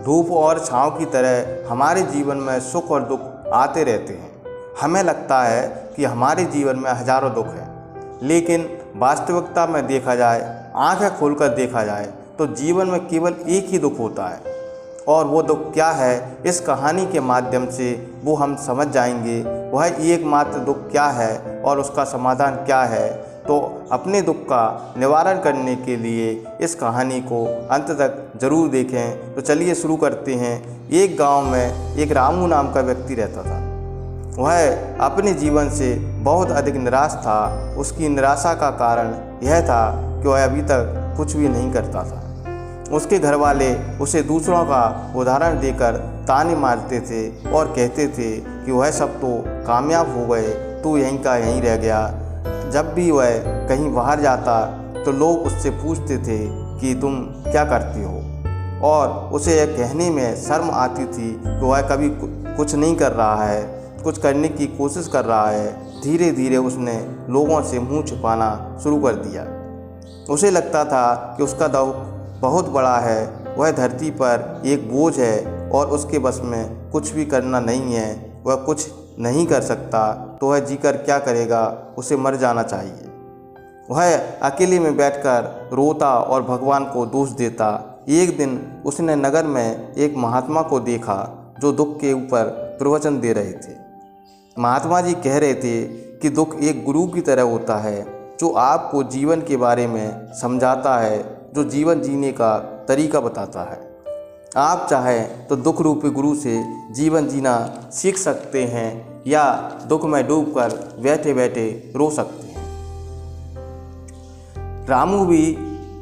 धूप और छाँव की तरह हमारे जीवन में सुख और दुख आते रहते हैं। हमें लगता है कि हमारे जीवन में हजारों दुख हैं, लेकिन वास्तविकता में देखा जाए, आंखें खोलकर देखा जाए तो जीवन में केवल एक ही दुख होता है। और वो दुख क्या है, इस कहानी के माध्यम से वो हम समझ जाएंगे। वह एकमात्र दुख क्या है और उसका समाधान क्या है। तो अपने दुख का निवारण करने के लिए इस कहानी को अंत तक ज़रूर देखें। तो चलिए शुरू करते हैं। एक गांव में एक रामू नाम का व्यक्ति रहता था। वह अपने जीवन से बहुत अधिक निराश था। उसकी निराशा का कारण यह था कि वह अभी तक कुछ भी नहीं करता था। उसके घर वाले उसे दूसरों का उदाहरण देकर ताने मारते थे और कहते थे कि वह सब तो कामयाब हो गए, तू यहीं का यहीं रह गया। जब भी वह कहीं बाहर जाता तो लोग उससे पूछते थे कि तुम क्या करती हो, और उसे यह कहने में शर्म आती थी कि वह कभी कुछ नहीं कर रहा है, कुछ करने की कोशिश कर रहा है। धीरे धीरे उसने लोगों से मुंह छुपाना शुरू कर दिया। उसे लगता था कि उसका दुख बहुत बड़ा है, वह धरती पर एक बोझ है और उसके बस में कुछ भी करना नहीं है, वह कुछ नहीं कर सकता तो वह जीकर क्या करेगा, उसे मर जाना चाहिए। वह अकेले में बैठकर रोता और भगवान को दोष देता। एक दिन उसने नगर में एक महात्मा को देखा जो दुख के ऊपर प्रवचन दे रहे थे। महात्मा जी कह रहे थे कि दुख एक गुरु की तरह होता है जो आपको जीवन के बारे में समझाता है, जो जीवन जीने का तरीका बताता है। आप चाहें तो दुख रूपी गुरु से जीवन जीना सीख सकते हैं या दुख में डूबकर बैठे बैठे रो सकते हैं। रामू भी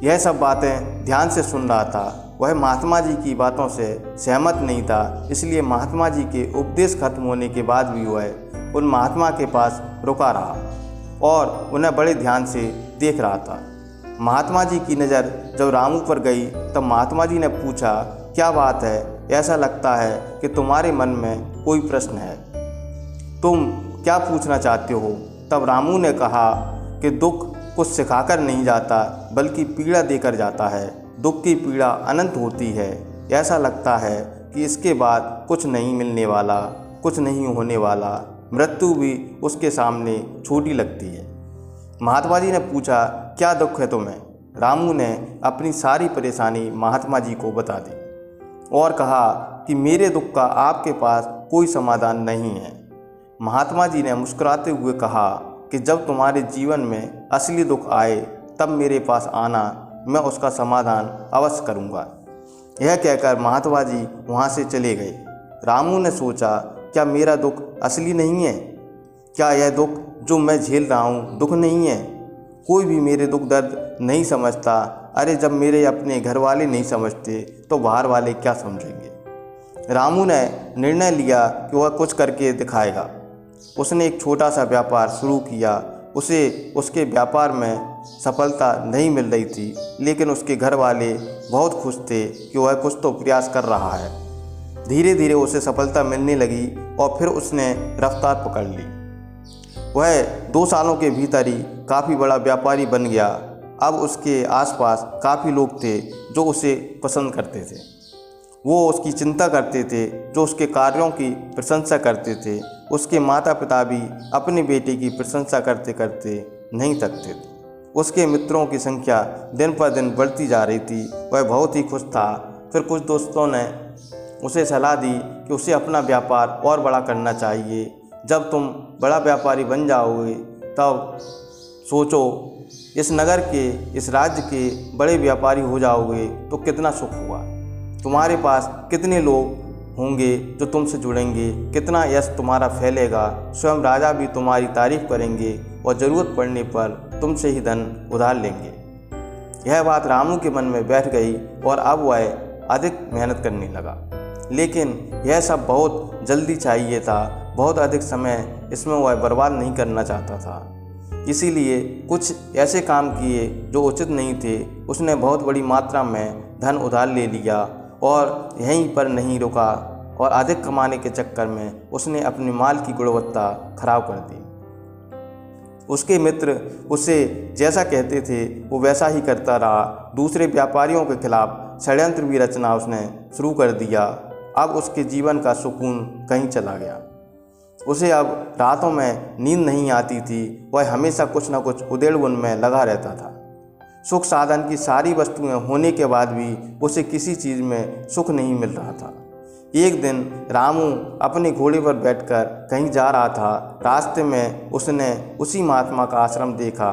यह सब बातें ध्यान से सुन रहा था। वह महात्मा जी की बातों से सहमत नहीं था, इसलिए महात्मा जी के उपदेश खत्म होने के बाद भी वह उन महात्मा के पास रुका रहा और उन्हें बड़े ध्यान से देख रहा था। महात्मा जी की नज़र जब रामू पर गई तब महात्मा जी ने पूछा, क्या बात है, ऐसा लगता है कि तुम्हारे मन में कोई प्रश्न है, तुम क्या पूछना चाहते हो। तब रामू ने कहा कि दुख कुछ सिखाकर नहीं जाता बल्कि पीड़ा देकर जाता है। दुख की पीड़ा अनंत होती है। ऐसा लगता है कि इसके बाद कुछ नहीं मिलने वाला, कुछ नहीं होने वाला, मृत्यु भी उसके सामने छोटी लगती है। महात्मा जी ने पूछा, क्या दुख है तुम्हें। रामू ने अपनी सारी परेशानी महात्मा जी को बता दी और कहा कि मेरे दुख का आपके पास कोई समाधान नहीं है। महात्मा जी ने मुस्कुराते हुए कहा कि जब तुम्हारे जीवन में असली दुख आए तब मेरे पास आना, मैं उसका समाधान अवश्य करूँगा। यह कहकर महात्मा जी वहाँ से चले गए। रामू ने सोचा, क्या मेरा दुख असली नहीं है? क्या यह दुख जो मैं झेल रहा हूँ दुख नहीं है? कोई भी मेरे दुख दर्द नहीं समझता। अरे जब मेरे अपने घर वाले नहीं समझते तो बाहर वाले क्या समझेंगे। रामू ने निर्णय लिया कि वह कुछ करके दिखाएगा। उसने एक छोटा सा व्यापार शुरू किया। उसे उसके व्यापार में सफलता नहीं मिल रही थी, लेकिन उसके घर वाले बहुत खुश थे कि वह कुछ तो प्रयास कर रहा है। धीरे धीरे उसे सफलता मिलने लगी और फिर उसने रफ्तार पकड़ ली। वह 2 सालों के भीतर ही काफ़ी बड़ा व्यापारी बन गया। अब उसके आसपास काफ़ी लोग थे जो उसे पसंद करते थे। वो उसकी चिंता करते थे, जो उसके कार्यों की प्रशंसा करते थे। उसके माता पिता भी अपने बेटे की प्रशंसा करते करते नहीं थकते थे। उसके मित्रों की संख्या दिन पर दिन बढ़ती जा रही थी। वह बहुत ही खुश था। फिर कुछ दोस्तों ने उसे सलाह दी कि उसे अपना व्यापार और बड़ा करना चाहिए। जब तुम बड़ा व्यापारी बन जाओगे तब सोचो, इस नगर के, इस राज्य के बड़े व्यापारी हो जाओगे तो कितना सुख होगा। तुम्हारे पास कितने लोग होंगे जो तुमसे जुड़ेंगे, कितना यश तुम्हारा फैलेगा। स्वयं राजा भी तुम्हारी तारीफ करेंगे और ज़रूरत पड़ने पर तुमसे ही धन उधार लेंगे। यह बात रामू के मन में बैठ गई और अब वह अधिक मेहनत करने लगा। लेकिन यह सब बहुत जल्दी चाहिए था। बहुत अधिक समय इसमें वह बर्बाद नहीं करना चाहता था। इसीलिए कुछ ऐसे काम किए जो उचित नहीं थे। उसने बहुत बड़ी मात्रा में धन उधार ले लिया और यहीं पर नहीं रुका और अधिक कमाने के चक्कर में उसने अपने माल की गुणवत्ता खराब कर दी। उसके मित्र उसे जैसा कहते थे वो वैसा ही करता रहा। दूसरे व्यापारियों के खिलाफ षड्यंत्र भी रचना उसने शुरू कर दिया। अब उसके जीवन का सुकून कहीं चला गया। उसे अब रातों में नींद नहीं आती थी। वह हमेशा कुछ न कुछ उधेड़-बुन में लगा रहता था। सुख साधन की सारी वस्तुएं होने के बाद भी उसे किसी चीज़ में सुख नहीं मिल रहा था। एक दिन रामू अपने घोड़े पर बैठकर कहीं जा रहा था। रास्ते में उसने उसी महात्मा का आश्रम देखा।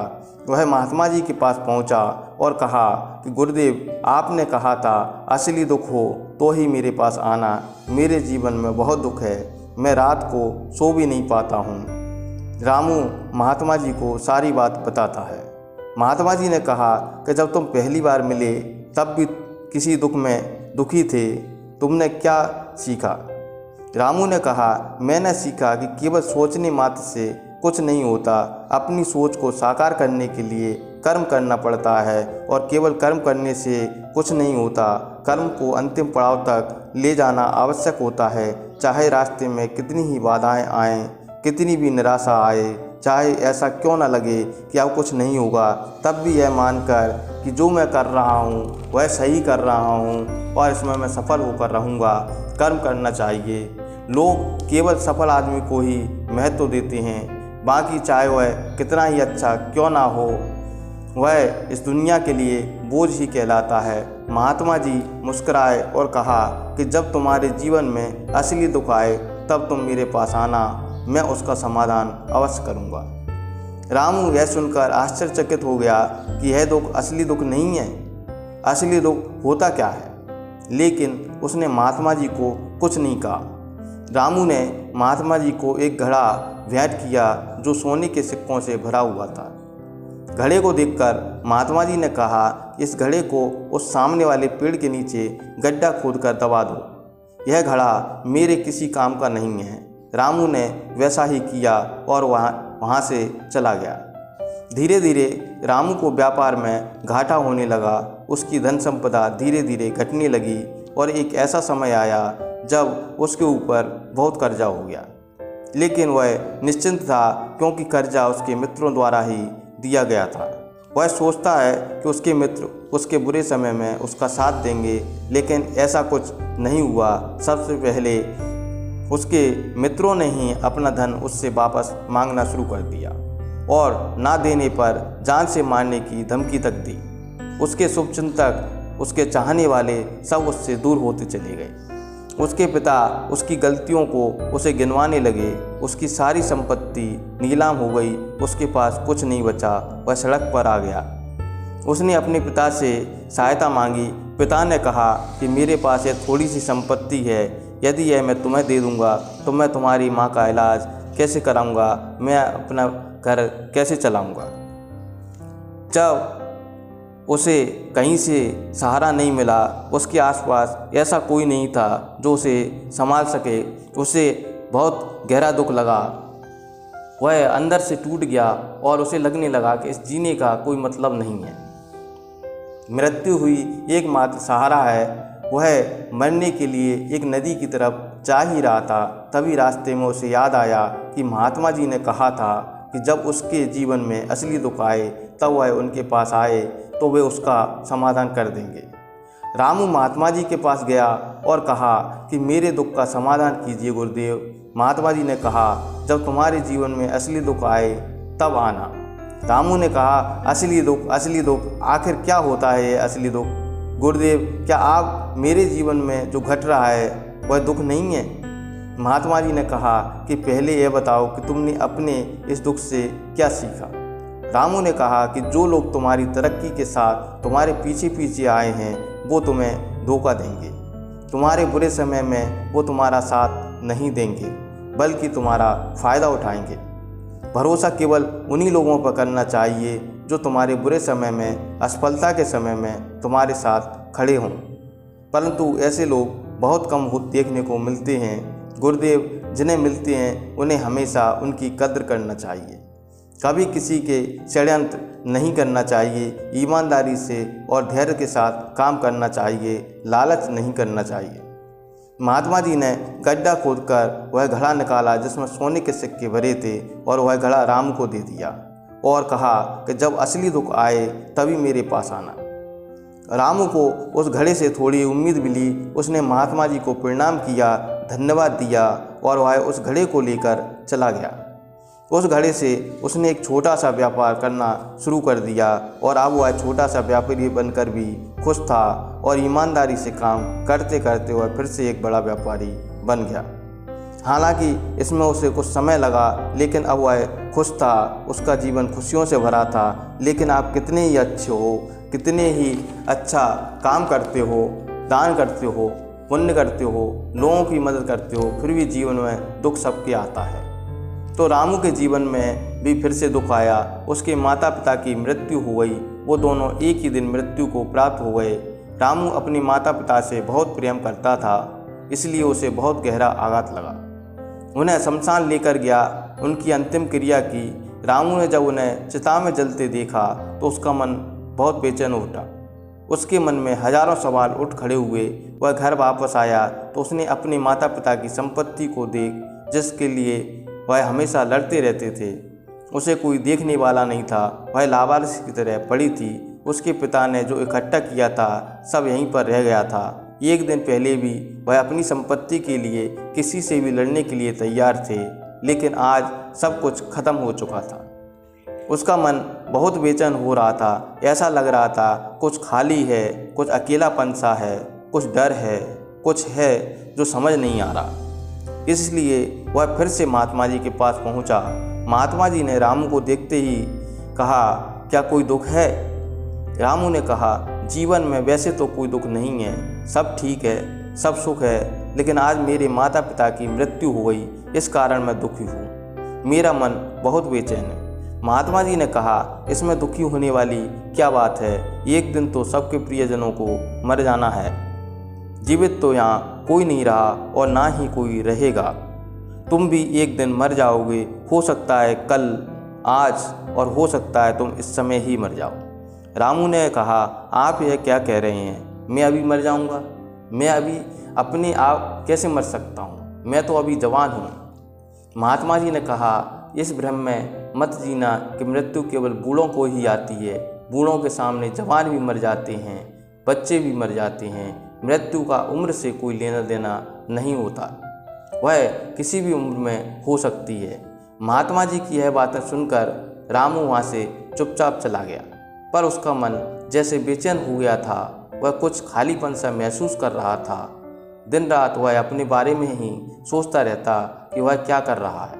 वह महात्मा जी के पास पहुंचा और कहा कि गुरुदेव, आपने कहा था असली दुख हो तो ही मेरे पास आना। मेरे जीवन में बहुत दुख है, मैं रात को सो भी नहीं पाता हूँ। रामू महात्मा जी को सारी बात बताता है। महात्मा जी ने कहा कि जब तुम पहली बार मिले तब भी किसी दुख में दुखी थे, तुमने क्या सीखा? रामू ने कहा, मैंने सीखा कि केवल सोचने मात्र से कुछ नहीं होता। अपनी सोच को साकार करने के लिए कर्म करना पड़ता है और केवल कर्म करने से कुछ नहीं होता। कर्म को अंतिम पड़ाव तक ले जाना आवश्यक होता है। चाहे रास्ते में कितनी ही बाधाएं आएं, कितनी भी निराशा आए, चाहे ऐसा क्यों न लगे कि अब कुछ नहीं होगा, तब भी यह मानकर कि जो मैं कर रहा हूँ वह सही कर रहा हूँ और इसमें मैं सफल होकर रहूँगा, कर्म करना चाहिए। लोग केवल सफल आदमी को ही महत्व देते हैं, बाकी चाहे वह कितना ही अच्छा क्यों ना हो, वह इस दुनिया के लिए बोझ ही कहलाता है। महात्मा जी मुस्कुराए और कहा कि जब तुम्हारे जीवन में असली दुख आए तब तुम मेरे पास आना, मैं उसका समाधान अवश्य करूँगा। रामू यह सुनकर आश्चर्यचकित हो गया कि यह दुख असली दुख नहीं है। असली दुख होता क्या है? लेकिन उसने महात्मा जी को कुछ नहीं कहा। रामू ने महात्मा जी को एक घड़ा भेंट किया जो सोने के सिक्कों से भरा हुआ था। घड़े को देखकर महात्मा जी ने कहा, इस घड़े को उस सामने वाले पेड़ के नीचे गड्ढा खोदकर दबा दो। यह घड़ा मेरे किसी काम का नहीं है। रामू ने वैसा ही किया और वहाँ से चला गया। धीरे धीरे रामू को व्यापार में घाटा होने लगा। उसकी धन संपदा धीरे धीरे घटने लगी और एक ऐसा समय आया जब उसके ऊपर बहुत कर्जा हो गया। लेकिन वह निश्चिंत था क्योंकि कर्जा उसके मित्रों द्वारा ही दिया गया था। वह सोचता है कि उसके मित्र उसके बुरे समय में उसका साथ देंगे, लेकिन ऐसा कुछ नहीं हुआ। सबसे पहले उसके मित्रों ने ही अपना धन उससे वापस मांगना शुरू कर दिया और ना देने पर जान से मारने की धमकी तक दी। उसके शुभचिंतक, उसके चाहने वाले सब उससे दूर होते चले गए। उसके पिता उसकी गलतियों को उसे गिनवाने लगे। उसकी सारी संपत्ति नीलाम हो गई। उसके पास कुछ नहीं बचा। वह सड़क पर आ गया। उसने अपने पिता से सहायता मांगी। पिता ने कहा कि मेरे पास यह थोड़ी सी संपत्ति है, यदि यह मैं तुम्हें दे दूंगा तो मैं तुम्हारी माँ का इलाज कैसे कराऊंगा, मैं अपना घर कैसे चलाऊंगा। जब उसे कहीं से सहारा नहीं मिला, उसके आसपास ऐसा कोई नहीं था जो उसे संभाल सके, उसे बहुत गहरा दुख लगा। वह अंदर से टूट गया और उसे लगने लगा कि इस जीने का कोई मतलब नहीं है। मृत्यु हुई एकमात्र सहारा है। वह मरने के लिए एक नदी की तरफ जा ही रहा था। तभी रास्ते में उसे याद आया कि महात्मा जी ने कहा था कि जब उसके जीवन में असली दुख आए तब वह उनके पास आए तो वे उसका समाधान कर देंगे। रामू महात्मा जी के पास गया और कहा कि मेरे दुख का समाधान कीजिए गुरुदेव। महात्मा जी ने कहा, जब तुम्हारे जीवन में असली दुख आए तब आना। रामू ने कहा, असली दुख, आखिर क्या होता है ये असली दुख? गुरुदेव, क्या आप मेरे जीवन में जो घट रहा है वह दुख नहीं है? महात्मा जी ने कहा कि पहले यह बताओ कि तुमने अपने इस दुख से क्या सीखा। रामू ने कहा कि जो लोग तुम्हारी तरक्की के साथ तुम्हारे पीछे पीछे आए हैं वो तुम्हें धोखा देंगे। तुम्हारे बुरे समय में वो तुम्हारा साथ नहीं देंगे बल्कि तुम्हारा फ़ायदा उठाएंगे। भरोसा केवल उन्हीं लोगों पर करना चाहिए जो तुम्हारे बुरे समय में, असफलता के समय में तुम्हारे साथ खड़े हों। परंतु ऐसे लोग बहुत कम देखने को मिलते हैं। गुरुदेव, जिन्हें मिलते हैं उन्हें हमेशा उनकी कद्र करना चाहिए। कभी किसी के षड्यंत्र नहीं करना चाहिए। ईमानदारी से और धैर्य के साथ काम करना चाहिए। लालच नहीं करना चाहिए। महात्मा जी ने गड्ढा खोदकर वह घड़ा निकाला जिसमें सोने के सिक्के भरे थे और वह घड़ा राम को दे दिया और कहा कि जब असली दुख आए तभी मेरे पास आना। रामू को उस घड़े से थोड़ी उम्मीद मिली। उसने महात्मा जी को प्रणाम किया, धन्यवाद दिया और वह उस घड़े को लेकर चला गया। उस घड़े से उसने एक छोटा सा व्यापार करना शुरू कर दिया और अब वह छोटा सा व्यापारी बनकर भी खुश था और ईमानदारी से काम करते करते वह फिर से एक बड़ा व्यापारी बन गया। हालांकि इसमें उसे कुछ समय लगा, लेकिन अब वह खुश था, उसका जीवन खुशियों से भरा था। लेकिन आप कितने ही अच्छे हो, कितने ही अच्छा काम करते हो, दान करते हो, पुण्य करते हो, लोगों की मदद करते हो, फिर भी जीवन में दुख सबके आता है। तो रामू के जीवन में भी फिर से दुख आया। उसके माता पिता की मृत्यु हो गई। वो दोनों एक ही दिन मृत्यु को प्राप्त हो गए। रामू अपने माता पिता से बहुत प्रेम करता था, इसलिए उसे बहुत गहरा आघात लगा। उन्हें शमशान लेकर गया, उनकी अंतिम क्रिया की। रामू ने जब उन्हें चिता में जलते देखा तो उसका मन बहुत बेचैन उठा। उसके मन में हजारों सवाल उठ खड़े हुए। वह घर वापस आया तो उसने अपने माता पिता की संपत्ति को देख, जिसके लिए वह हमेशा लड़ते रहते थे। उसे कोई देखने वाला नहीं था, वह लावारिस की तरह पड़ी थी। उसके पिता ने जो इकट्ठा किया था सब यहीं पर रह गया था। एक दिन पहले भी वह अपनी संपत्ति के लिए किसी से भी लड़ने के लिए तैयार थे, लेकिन आज सब कुछ खत्म हो चुका था। उसका मन बहुत बेचैन हो रहा था। ऐसा लग रहा था कुछ खाली है, कुछ अकेलापन सा है, कुछ डर है, कुछ है जो समझ नहीं आ रहा। इसलिए वह फिर से महात्मा जी के पास पहुंचा। महात्मा जी ने रामू को देखते ही कहा, क्या कोई दुख है? रामू ने कहा, जीवन में वैसे तो कोई दुख नहीं है, सब ठीक है, सब सुख है, लेकिन आज मेरे माता पिता की मृत्यु हो गई, इस कारण मैं दुखी हूँ। मेरा मन बहुत बेचैन है। महात्मा जी ने कहा, इसमें दुखी होने वाली क्या बात है? एक दिन तो सबके प्रियजनों को मर जाना है। जीवित तो यहाँ कोई नहीं रहा और ना ही कोई रहेगा। तुम भी एक दिन मर जाओगे, हो सकता है कल, आज, और हो सकता है तुम इस समय ही मर जाओ। रामू ने कहा, आप यह क्या कह रहे हैं? मैं अभी मर जाऊंगा? मैं अभी अपने आप कैसे मर सकता हूँ? मैं तो अभी जवान हूँ। महात्मा जी ने कहा, इस भ्रम में मत जीना कि मृत्यु केवल बूढ़ों को ही आती है। बूढ़ों के सामने जवान भी मर जाते हैं, बच्चे भी मर जाते हैं। मृत्यु का उम्र से कोई लेना देना नहीं होता, वह किसी भी उम्र में हो सकती है। महात्मा जी की यह बातें सुनकर रामू वहाँ से चुपचाप चला गया, पर उसका मन जैसे बेचैन हो गया था। वह कुछ खालीपन सा महसूस कर रहा था। दिन रात वह अपने बारे में ही सोचता रहता कि वह क्या कर रहा है,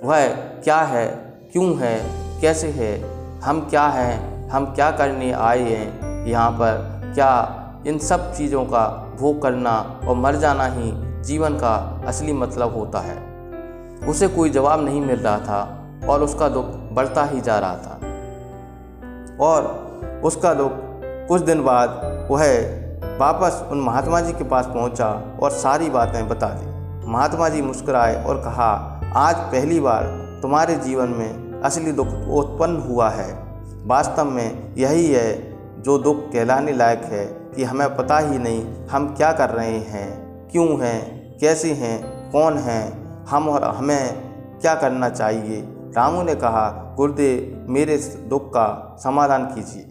वह क्या है, क्यों है, कैसे है, हम क्या हैं, हम क्या करने आए हैं यहाँ पर? क्या इन सब चीज़ों का भोग करना और मर जाना ही जीवन का असली मतलब होता है? उसे कोई जवाब नहीं मिल रहा था और उसका दुख बढ़ता ही जा रहा था। और उसका दुख कुछ दिन बाद वह वापस उन महात्मा जी के पास पहुंचा और सारी बातें बता दी। महात्मा जी मुस्कुराए और कहा, आज पहली बार तुम्हारे जीवन में असली दुख उत्पन्न हुआ है। वास्तव में यही है जो दुख कहलाने लायक है कि हमें पता ही नहीं हम क्या कर रहे हैं, क्यों हैं, कैसे हैं, कौन हैं हम और हमें क्या करना चाहिए। रामू ने कहा, गुरुदेव मेरे दुख का समाधान कीजिए।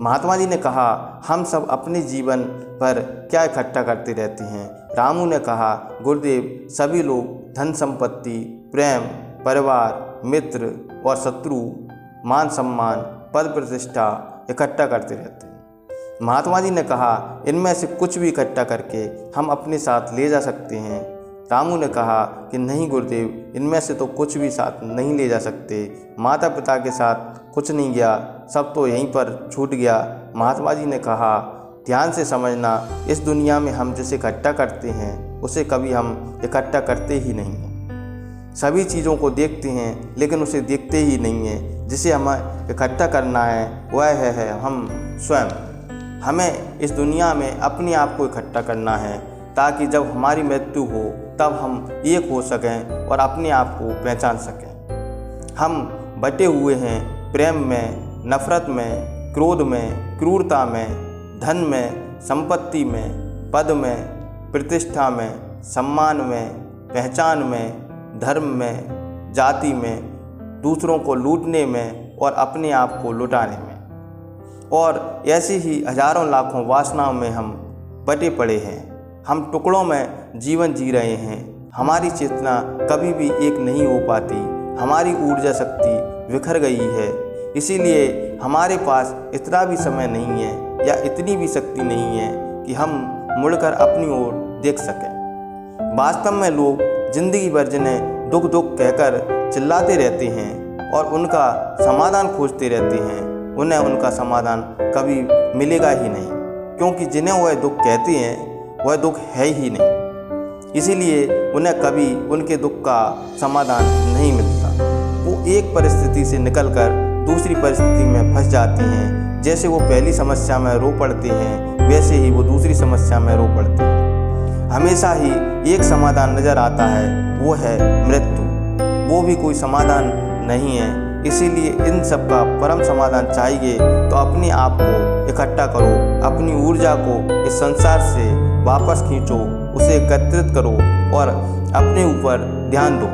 महात्मा जी ने कहा, हम सब अपने जीवन पर क्या इकट्ठा करते रहते हैं। रामू ने कहा, गुरुदेव सभी लोग धन संपत्ति, प्रेम, परिवार, मित्र और शत्रु, मान सम्मान, पद प्रतिष्ठा इकट्ठा करते रहते हैं। महात्मा जी ने कहा, इनमें से कुछ भी इकट्ठा करके हम अपने साथ ले जा सकते हैं। रामू ने कहा कि नहीं गुरुदेव, इनमें से तो कुछ भी साथ नहीं ले जा सकते। माता पिता के साथ कुछ नहीं गया, सब तो यहीं पर छूट गया। महात्मा जी ने कहा, ध्यान से समझना, इस दुनिया में हम जिसे इकट्ठा करते हैं उसे कभी हम इकट्ठा करते ही नहीं हैं। सभी चीज़ों को देखते हैं लेकिन उसे देखते ही नहीं हैं। जिसे हमें इकट्ठा करना है वह है हम स्वयं। हमें इस दुनिया में अपने आप को इकट्ठा करना है ताकि जब हमारी मृत्यु हो तब हम एक हो सकें और अपने आप को पहचान सकें। हम बटे हुए हैं प्रेम में, नफ़रत में, क्रोध में, क्रूरता में, धन में, संपत्ति में, पद में, प्रतिष्ठा में, सम्मान में, पहचान में, धर्म में, जाति में, दूसरों को लूटने में और अपने आप को लुटाने में। और ऐसी ही हजारों लाखों वासनाओं में हम बटे पड़े हैं। हम टुकड़ों में जीवन जी रहे हैं। हमारी चेतना कभी भी एक नहीं हो पाती। हमारी ऊर्जा शक्ति बिखर गई है। इसीलिए हमारे पास इतना भी समय नहीं है या इतनी भी शक्ति नहीं है कि हम मुड़कर अपनी ओर देख सकें। वास्तव में लोग जिंदगी भर जिन्हें दुख दुख कहकर चिल्लाते रहते हैं और उनका समाधान खोजते रहते हैं, उन्हें उनका समाधान कभी मिलेगा ही नहीं, क्योंकि जिन्हें वह दुख कहते हैं वह दुख है ही नहीं। इसीलिए उन्हें कभी उनके दुख का समाधान नहीं मिलता। वो एक परिस्थिति से निकलकर दूसरी परिस्थिति में फंस जाते हैं। जैसे वो पहली समस्या में रो पड़ते हैं, वैसे ही वो दूसरी समस्या में रो पड़ते हैं। हमेशा ही एक समाधान नज़र आता है, वो है मृत्यु। वो भी कोई समाधान नहीं है। इसीलिए इन सब का परम समाधान चाहिए तो अपने आप को इकट्ठा करो, अपनी ऊर्जा को इस संसार से वापस खींचो, उसे एकत्रित करो और अपने ऊपर ध्यान दो।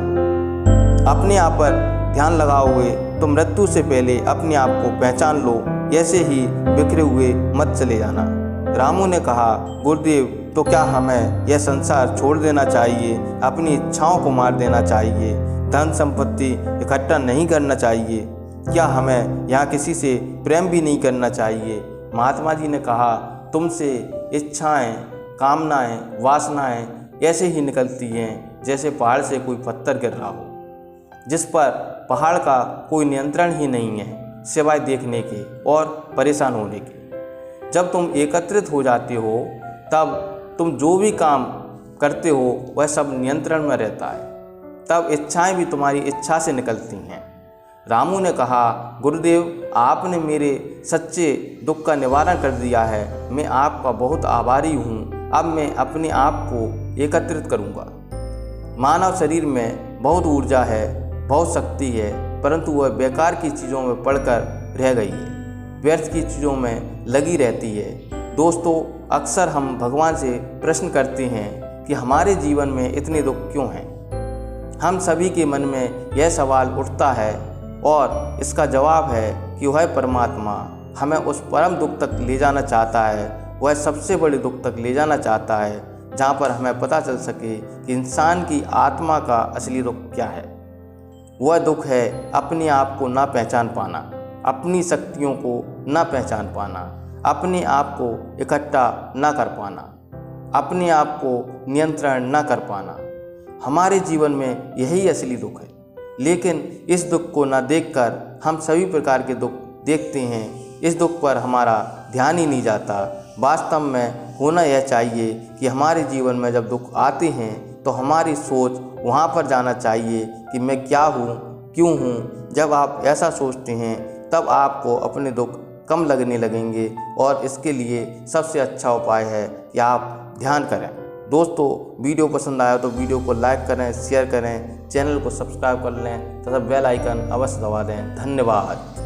अपने आप पर ध्यान लगाओगे तो मृत्यु से पहले अपने आप को पहचान लो। ऐसे ही बिखरे हुए मत चले जाना। रामू ने कहा, गुरुदेव, तो क्या हमें यह संसार छोड़ देना चाहिए? अपनी इच्छाओं को मार देना चाहिए? धन संपत्ति इकट्ठा नहीं करना चाहिए? क्या हमें यहाँ किसी से प्रेम भी नहीं करना चाहिए? महात्मा जी ने कहा, तुमसे इच्छाएं, कामनाएं, वासनाएं ऐसे ही निकलती हैं जैसे पहाड़ से कोई पत्थर गिर रहा हो, जिस पर पहाड़ का कोई नियंत्रण ही नहीं है सिवाय देखने के और परेशान होने के। जब तुम एकत्रित हो जाते हो तब तुम जो भी काम करते हो वह सब नियंत्रण में रहता है। तब इच्छाएं भी तुम्हारी इच्छा से निकलती हैं। रामू ने कहा, गुरुदेव, आपने मेरे सच्चे दुख का निवारण कर दिया है। मैं आपका बहुत आभारी हूँ। अब मैं अपने आप को एकत्रित करूँगा। मानव शरीर में बहुत ऊर्जा है, बहुत शक्ति है, परंतु वह बेकार की चीज़ों में पड़कर रह गई है, व्यर्थ की चीज़ों में लगी रहती है। दोस्तों, अक्सर हम भगवान से प्रश्न करते हैं कि हमारे जीवन में इतने दुख क्यों हैं। हम सभी के मन में यह सवाल उठता है और इसका जवाब है कि वह परमात्मा हमें उस परम दुख तक ले जाना चाहता है। वह सबसे बड़े दुख तक ले जाना चाहता है जहाँ पर हमें पता चल सके कि इंसान की आत्मा का असली दुख क्या है। वह दुख है अपने आप को ना पहचान पाना, अपनी शक्तियों को ना पहचान पाना, अपने आप को इकट्ठा ना कर पाना, अपने आप को नियंत्रण ना कर पाना। हमारे जीवन में यही असली दुख है। लेकिन इस दुख को ना देखकर हम सभी प्रकार के दुख देखते हैं। इस दुख पर हमारा ध्यान ही नहीं जाता। वास्तव में होना यह चाहिए कि हमारे जीवन में जब दुख आते हैं तो हमारी सोच वहाँ पर जाना चाहिए कि मैं क्या हूँ, क्यों हूँ। जब आप ऐसा सोचते हैं तब आपको अपने दुख कम लगने लगेंगे और इसके लिए सबसे अच्छा उपाय है कि आप ध्यान करें। दोस्तों, वीडियो पसंद आया तो वीडियो को लाइक करें, शेयर करें, चैनल को सब्सक्राइब कर लें तथा बेल आइकन अवश्य दबा दें। धन्यवाद।